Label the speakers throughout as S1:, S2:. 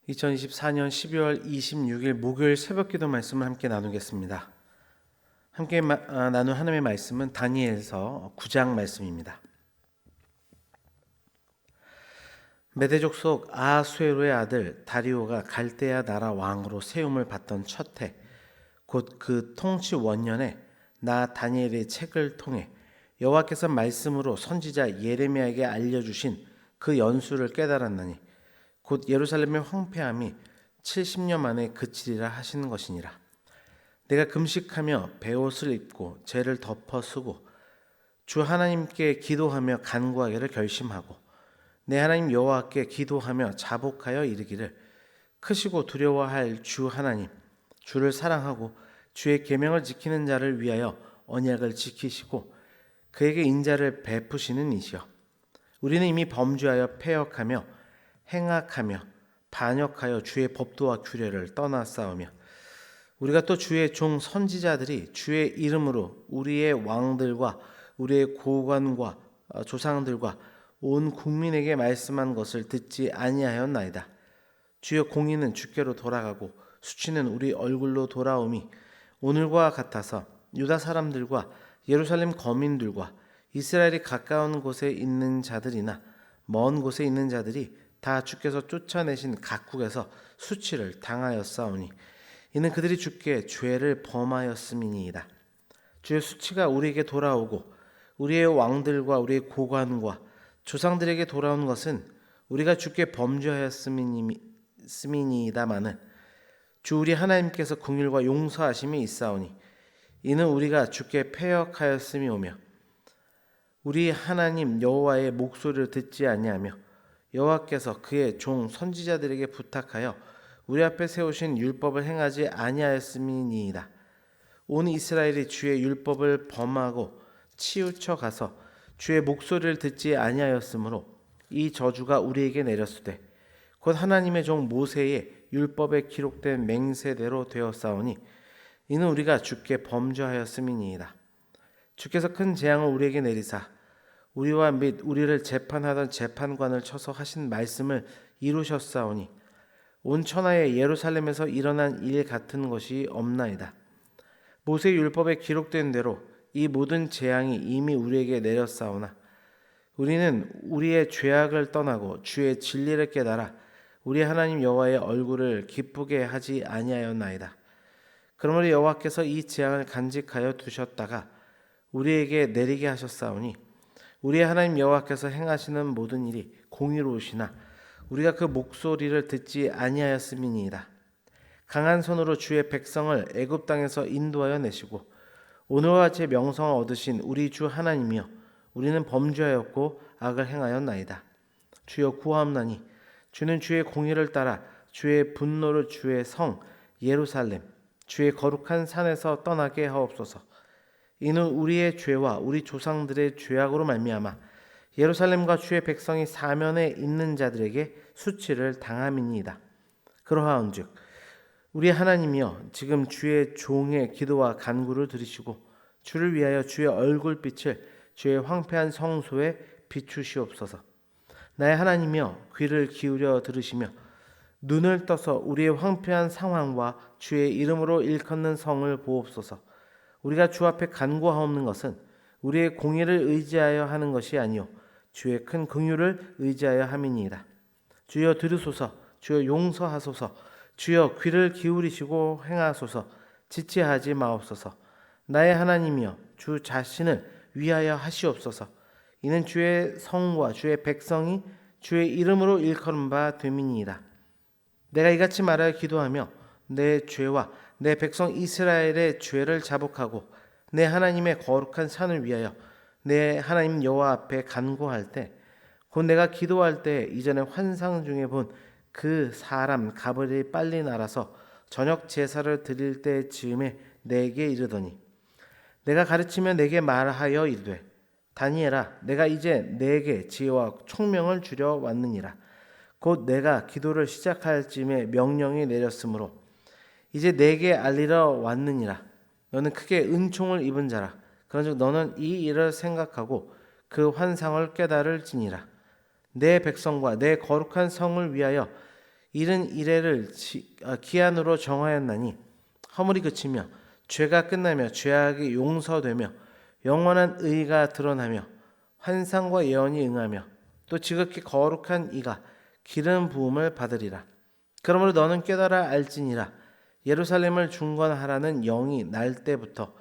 S1: 2024년 12월 26일 목요일 새벽기도 말씀을 함께 나누겠습니다. 함께 나눌 하나님의 말씀은 다니엘서 9장 말씀입니다. 메대 족속 아수에로의 아들 다리오가 갈대아 나라 왕으로 세움을 받던 첫 해, 곧 그 통치 원년에 나 다니엘의 책을 통해 여호와께서 말씀으로 선지자 예레미야에게 알려주신 그 연수를 깨달았나니 곧 예루살렘의 황폐함이 70년 만에 그치리라 하시는 것이니라. 내가 금식하며 베옷을 입고 죄를 덮어 쓰고 주 하나님께 기도하며 간구하기를 결심하고 내 하나님 여호와께 기도하며 자복하여 이르기를 크시고 두려워할 주 하나님, 주를 사랑하고 주의 계명을 지키는 자를 위하여 언약을 지키시고 그에게 인자를 베푸시는 이시여, 우리는 이미 범죄하여 패역하며 행악하며 반역하여 주의 법도와 규례를 떠나싸우며 우리가 또 주의 종 선지자들이 주의 이름으로 우리의 왕들과 우리의 고관과 조상들과 온 국민에게 말씀한 것을 듣지 아니하였나이다. 주여, 공의는 주께로 돌아가고 수치는 우리 얼굴로 돌아오미 오늘과 같아서 유다 사람들과 예루살렘 거민들과 이스라엘이 가까운 곳에 있는 자들이나 먼 곳에 있는 자들이 다 주께서 쫓아내신 각국에서 수치를 당하였사오니 이는 그들이 주께 죄를 범하였음이니이다. 주의 수치가 우리에게 돌아오고 우리의 왕들과 우리의 고관과 조상들에게 돌아온 것은 우리가 주께 범죄하였음이니이다마는 주 우리 하나님께서 긍휼과 용서하심이 있사오니 이는 우리가 주께 패역하였음이 오며 우리 하나님 여호와의 목소리를 듣지 아니하며 여호와께서 그의 종 선지자들에게 부탁하여 우리 앞에 세우신 율법을 행하지 아니하였음이니이다. 온 이스라엘이 주의 율법을 범하고 치우쳐 가서 주의 목소리를 듣지 아니하였으므로 이 저주가 우리에게 내렸으되 곧 하나님의 종 모세의 율법에 기록된 맹세대로 되었사오니 이는 우리가 주께 범죄하였음이니이다. 주께서 큰 재앙을 우리에게 내리사 우리와 및 우리를 재판하던 재판관을 쳐서 하신 말씀을 이루셨사오니 온 천하의 예루살렘에서 일어난 일 같은 것이 없나이다. 모세의 율법에 기록된 대로 이 모든 재앙이 이미 우리에게 내렸사오나 우리는 우리의 죄악을 떠나고 주의 진리를 깨달아 우리 하나님 여호와의 얼굴을 기쁘게 하지 아니하였나이다. 그러므로 여호와께서 이 재앙을 간직하여 두셨다가 우리에게 내리게 하셨사오니 우리의 하나님 여호와께서 행하시는 모든 일이 공의로우시나 우리가 그 목소리를 듣지 아니하였음이니이다. 강한 손으로 주의 백성을 애굽 땅에서 인도하여 내시고 오늘과 같이 명성을 얻으신 우리 주 하나님이여, 우리는 범죄하였고 악을 행하였나이다. 주여, 구하옵나니 주는 주의 공의를 따라 주의 분노를 주의 성 예루살렘 주의 거룩한 산에서 떠나게 하옵소서. 이는 우리의 죄와 우리 조상들의 죄악으로 말미암아 예루살렘과 주의 백성이 사면에 있는 자들에게 수치를 당함이니이다. 그러하온즉 우리 하나님이여, 지금 주의 종의 기도와 간구를 들으시고 주를 위하여 주의 얼굴빛을 주의 황폐한 성소에 비추시옵소서. 나의 하나님이여, 귀를 기울여 들으시며 눈을 떠서 우리의 황폐한 상황과 주의 이름으로 일컫는 성을 보옵소서. 우리가 주 앞에 간구하옵는 것은 우리의 공의를 의지하여 하는 것이 아니요 주의 큰 긍휼을 의지하여 함이니이다. 주여, 들으소서. 주여, 용서하소서. 주여, 귀를 기울이시고 행하소서. 지체하지 마옵소서. 나의 하나님이여, 주 자신을 위하여 하시옵소서. 이는 주의 성과 주의 백성이 주의 이름으로 일컬은 바 됨이니이다. 내가 이같이 말하여 기도하며 내 죄와 내 백성 이스라엘의 죄를 자복하고 내 하나님의 거룩한 산을 위하여 내 하나님 여호와 앞에 간구할 때, 곧 내가 기도할 때 이전에 환상 중에 본 그 사람 가브리엘이 빨리 날아서 저녁 제사를 드릴 때 즈음에 내게 이르더니 내가 가르치며 내게 말하여 이르되 다니엘아, 내가 이제 내게 지혜와 총명을 주려 왔느니라. 곧 내가 기도를 시작할 즈음에 명령이 내렸으므로 이제 내게 알리러 왔느니라. 너는 크게 은총을 입은 자라. 그런즉 너는 이 일을 생각하고 그 환상을 깨달을지니라. 내 백성과 내 거룩한 성을 위하여 이른 이래를 기한으로 정하였나니 허물이 그치며 죄가 끝나며 죄악이 용서되며 영원한 의가 드러나며 환상과 예언이 응하며 또 지극히 거룩한 이가 기름 부음을 받으리라. 그러므로 너는 깨달아 알지니라. 예루살렘을 중건하라는 영이 날 때부터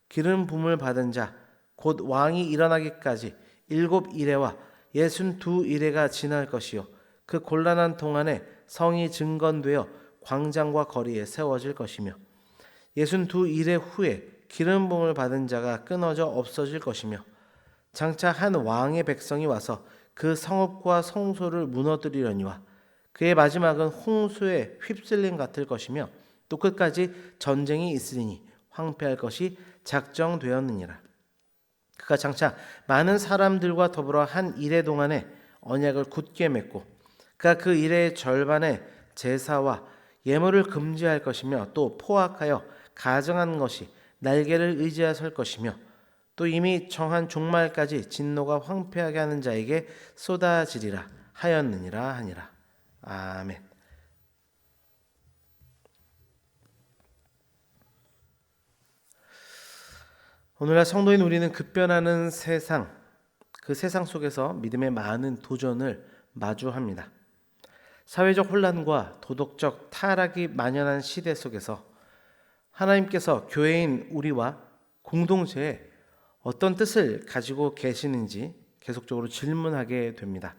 S1: 기름 부음을 받은 자 곧 왕이 일어나기까지 7이레와 62이레가 지날 것이요 그 곤란한 동안에 성이 증건되어 광장과 거리에 세워질 것이며 62이레 후에 기름 부음을 받은 자가 끊어져 없어질 것이며 장차 한 왕의 백성이 와서 그 성읍과 성소를 무너뜨리려니와 그의 마지막은 홍수에 휩쓸림 같을 것이며 또 끝까지 전쟁이 있으리니 황폐할 것이 작정되었느니라. 그가 장차 많은 사람들과 더불어 한 이레 동안에 언약을 굳게 맺고 그가 그 이레의 절반의 제사와 예물을 금지할 것이며 또 포악하여 가증한 것이 날개를 의지하여 설 것이며 또 이미 정한 종말까지 진노가 황폐하게 하는 자에게 쏟아지리라 하였느니라 하니라. 아멘. 오늘날 성도인 우리는 급변하는 세상, 그 세상 속에서 믿음의 많은 도전을 마주합니다. 사회적 혼란과 도덕적 타락이 만연한 시대 속에서 하나님께서 교회인 우리와 공동체에 어떤 뜻을 가지고 계시는지 계속적으로 질문하게 됩니다.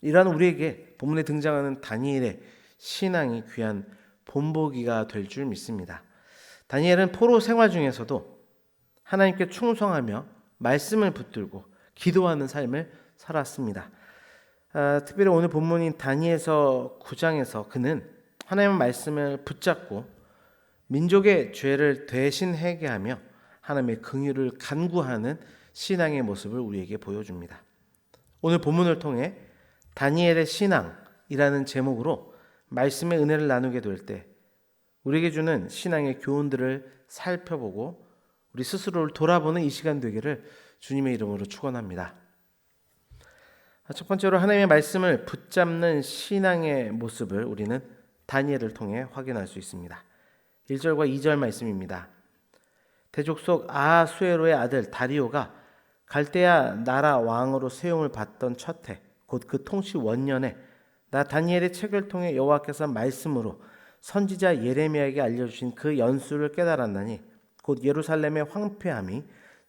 S1: 이러한 우리에게 본문에 등장하는 다니엘의 신앙이 귀한 본보기가 될 줄 믿습니다. 다니엘은 포로 생활 중에서도 하나님께 충성하며 말씀을 붙들고 기도하는 삶을 살았습니다. 특별히 오늘 본문인 다니엘서 9장에서 그는 하나님의 말씀을 붙잡고 민족의 죄를 대신 회개하며 하나님의 긍휼을 간구하는 신앙의 모습을 우리에게 보여줍니다. 오늘 본문을 통해 다니엘의 신앙이라는 제목으로 말씀의 은혜를 나누게 될 때 우리에게 주는 신앙의 교훈들을 살펴보고 우리 스스로를 돌아보는 이 시간 되기를 주님의 이름으로 축원합니다. 첫 번째로 하나님의 말씀을 붙잡는 신앙의 모습을 우리는 다니엘을 통해 확인할 수 있습니다. 1절과 2절 말씀입니다. 대족속 아하수에로의 아들 다리오가 갈대아 나라 왕으로 세움을 받던 첫 해, 곧 그 통치 원년에 나 다니엘의 책을 통해 여호와께서 말씀으로 선지자 예레미야에게 알려주신 그 연수를 깨달았나니 곧 예루살렘의 황폐함이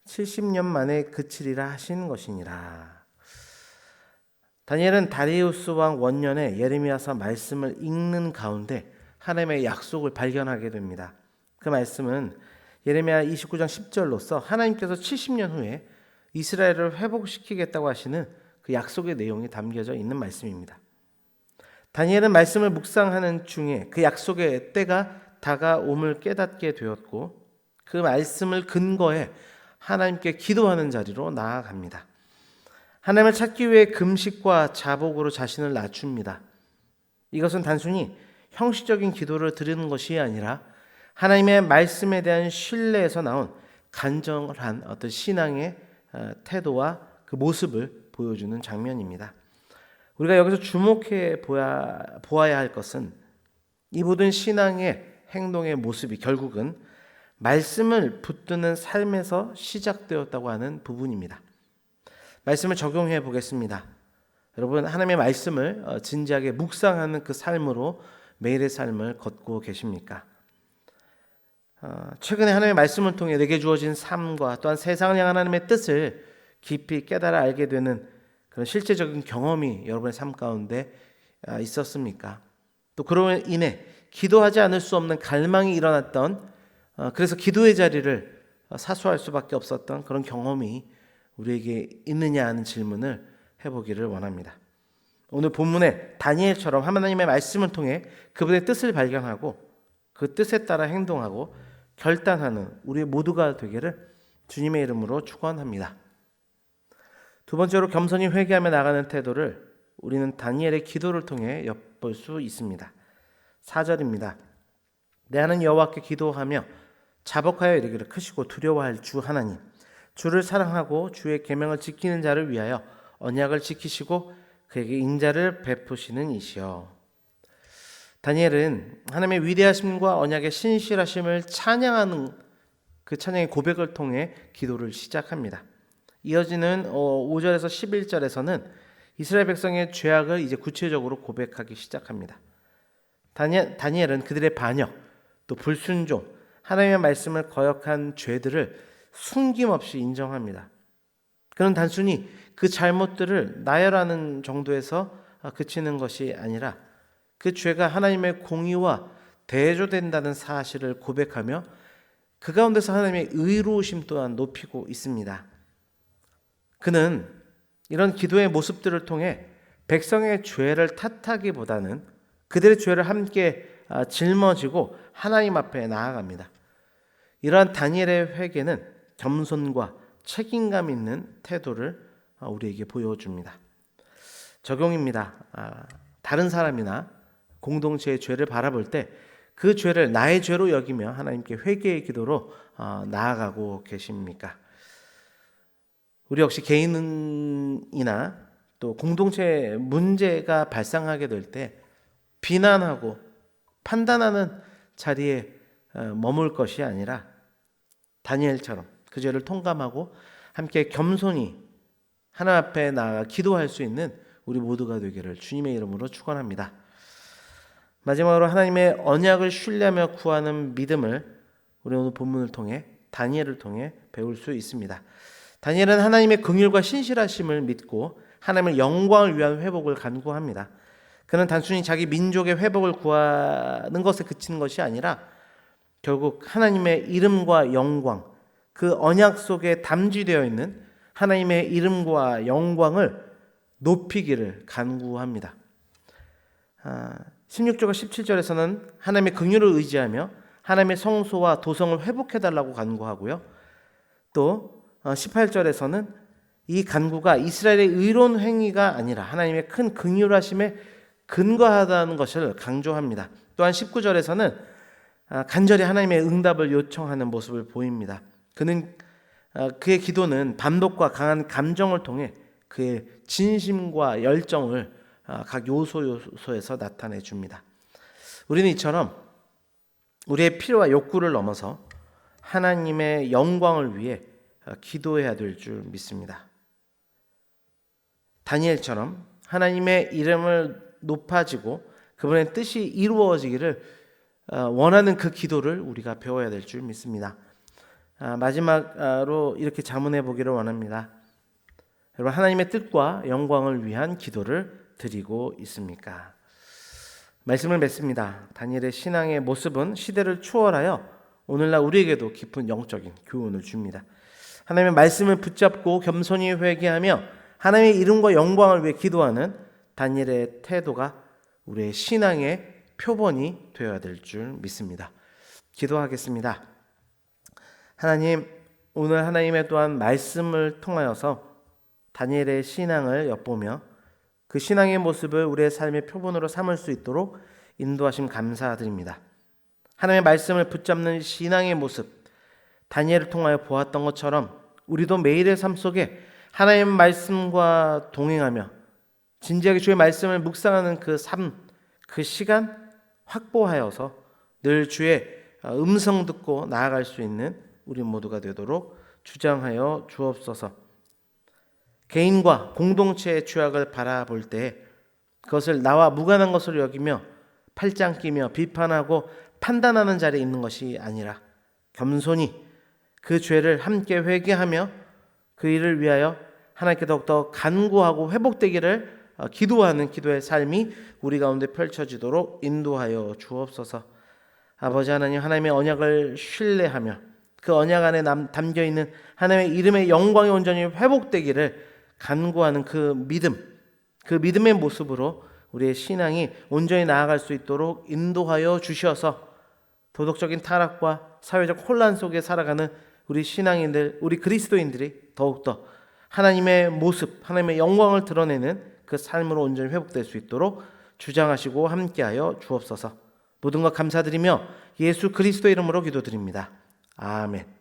S1: 70년 만에 그치리라 하신 것이니라. 다니엘은 다리우스 왕 원년에 예레미야서 말씀을 읽는 가운데 하나님의 약속을 발견하게 됩니다. 그 말씀은 예레미야 29장 10절로서 하나님께서 70년 후에 이스라엘을 회복시키겠다고 하시는 그 약속의 내용이 담겨져 있는 말씀입니다. 다니엘은 말씀을 묵상하는 중에 그 약속의 때가 다가옴을 깨닫게 되었고 그 말씀을 근거해 하나님께 기도하는 자리로 나아갑니다. 하나님을 찾기 위해 금식과 자복으로 자신을 낮춥니다. 이것은 단순히 형식적인 기도를 드리는 것이 아니라 하나님의 말씀에 대한 신뢰에서 나온 간절한 어떤 신앙의 태도와 그 모습을 보여주는 장면입니다. 우리가 여기서 주목해 보아야 할 것은 이 모든 신앙의 행동의 모습이 결국은 말씀을 붙드는 삶에서 시작되었다고 하는 부분입니다. 말씀을 적용해 보겠습니다. 여러분, 하나님의 말씀을 진지하게 묵상하는 그 삶으로 매일의 삶을 걷고 계십니까? 최근에 하나님의 말씀을 통해 내게 주어진 삶과 또한 세상을 향한 하나님의 뜻을 깊이 깨달아 알게 되는 그런 실제적인 경험이 여러분의 삶 가운데 있었습니까? 또 그로 인해 기도하지 않을 수 없는 갈망이 일어났던 그래서 기도의 자리를 사수할 수밖에 없었던 그런 경험이 우리에게 있느냐 하는 질문을 해보기를 원합니다. 오늘 본문에 다니엘처럼 하나님의 말씀을 통해 그분의 뜻을 발견하고 그 뜻에 따라 행동하고 결단하는 우리 모두가 되기를 주님의 이름으로 축원합니다. 두 번째로 겸손히 회개하며 나가는 태도를 우리는 다니엘의 기도를 통해 엿볼 수 있습니다. 4절입니다. 내 하나님 여호와께 기도하며 자복하여 이르기를 크시고 두려워할 주 하나님, 주를 사랑하고 주의 계명을 지키는 자를 위하여 언약을 지키시고 그에게 인자를 베푸시는 이시여. 다니엘은 하나님의 위대하심과 언약의 신실하심을 찬양하는 그 찬양의 고백을 통해 기도를 시작합니다. 이어지는 5절에서 11절에서는 이스라엘 백성의 죄악을 이제 구체적으로 고백하기 시작합니다. 다니엘은 그들의 반역, 또 불순종, 하나님의 말씀을 거역한 죄들을 숨김없이 인정합니다. 그는 단순히 그 잘못들을 나열하는 정도에서 그치는 것이 아니라 그 죄가 하나님의 공의와 대조된다는 사실을 고백하며 그 가운데서 하나님의 의로우심 또한 높이고 있습니다. 그는 이런 기도의 모습들을 통해 백성의 죄를 탓하기보다는 그들의 죄를 함께 짊어지고 하나님 앞에 나아갑니다. 이러한 다니엘의 회개는 겸손과 책임감 있는 태도를 우리에게 보여줍니다. 적용입니다. 다른 사람이나 공동체의 죄를 바라볼 때 그 죄를 나의 죄로 여기며 하나님께 회개의 기도로 나아가고 계십니까? 우리 역시 개인이나 또 공동체 문제가 발생하게 될 때 비난하고 판단하는 자리에 머물 것이 아니라 다니엘처럼 그 죄를 통감하고 함께 겸손히 하나님 앞에 나아가 기도할 수 있는 우리 모두가 되기를 주님의 이름으로 축원합니다. 마지막으로 하나님의 언약을 신뢰하며 구하는 믿음을 우리 오늘 본문을 통해 다니엘을 통해 배울 수 있습니다. 다니엘은 하나님의 긍휼과 신실하심을 믿고 하나님의 영광을 위한 회복을 간구합니다. 그는 단순히 자기 민족의 회복을 구하는 것에 그치는 것이 아니라 결국 하나님의 이름과 영광, 그 언약 속에 담지되어 있는 하나님의 이름과 영광을 높이기를 간구합니다. 16절과 17절에서는 하나님의 긍휼을 의지하며 하나님의 성소와 도성을 회복해달라고 간구하고요. 또 18절에서는 이 간구가 이스라엘의 의로운 행위가 아니라 하나님의 큰 긍휼하심에 근거하다는 것을 강조합니다. 또한 19절에서는 간절히 하나님의 응답을 요청하는 모습을 보입니다. 그의 기도는 반복과 강한 감정을 통해 그의 진심과 열정을 각 요소에서 나타내 줍니다. 우리는 이처럼 우리의 필요와 욕구를 넘어서 하나님의 영광을 위해 기도해야 될 줄 믿습니다. 다니엘처럼 하나님의 이름을 높아지고 그분의 뜻이 이루어지기를 원하는 그 기도를 우리가 배워야 될 줄 믿습니다. 마지막으로 이렇게 자문해 보기를 원합니다. 여러분, 하나님의 뜻과 영광을 위한 기도를 드리고 있습니까? 말씀을 맺습니다. 다니엘의 신앙의 모습은 시대를 초월하여 오늘날 우리에게도 깊은 영적인 교훈을 줍니다. 하나님의 말씀을 붙잡고 겸손히 회개하며 하나님의 이름과 영광을 위해 기도하는 다니엘의 태도가 우리의 신앙의 표본이 되어야 될 줄 믿습니다. 기도하겠습니다. 하나님, 오늘 하나님의 또한 말씀을 통하여서 다니엘의 신앙을 엿보며 그 신앙의 모습을 우리의 삶의 표본으로 삼을 수 있도록 인도하심 감사드립니다. 하나님의 말씀을 붙잡는 신앙의 모습, 다니엘을 통하여 보았던 것처럼 우리도 매일의 삶 속에 하나님의 말씀과 동행하며 진지하게 주의 말씀을 묵상하는 그 삶, 그 시간 확보하여서 늘 주의 음성 듣고 나아갈 수 있는 우리 모두가 되도록 주장하여 주옵소서. 개인과 공동체의 죄악을 바라볼 때 그것을 나와 무관한 것으로 여기며 팔짱 끼며 비판하고 판단하는 자리에 있는 것이 아니라 겸손히 그 죄를 함께 회개하며 그 일을 위하여 하나님께 더욱더 간구하고 회복되기를 기도하는 기도의 삶이 우리 가운데 펼쳐지도록 인도하여 주옵소서. 아버지 하나님, 하나님의 언약을 신뢰하며 그 언약 안에 담겨있는 하나님의 이름의 영광이 온전히 회복되기를 간구하는 그 믿음, 그 믿음의 모습으로 우리의 신앙이 온전히 나아갈 수 있도록 인도하여 주셔서 도덕적인 타락과 사회적 혼란 속에 살아가는 우리 신앙인들, 우리 그리스도인들이 더욱더 하나님의 모습, 하나님의 영광을 드러내는 그 삶으로 온전히 회복될 수 있도록 주장하시고 함께하여 주옵소서. 모든 것 감사드리며 예수 그리스도 이름으로 기도드립니다. 아멘.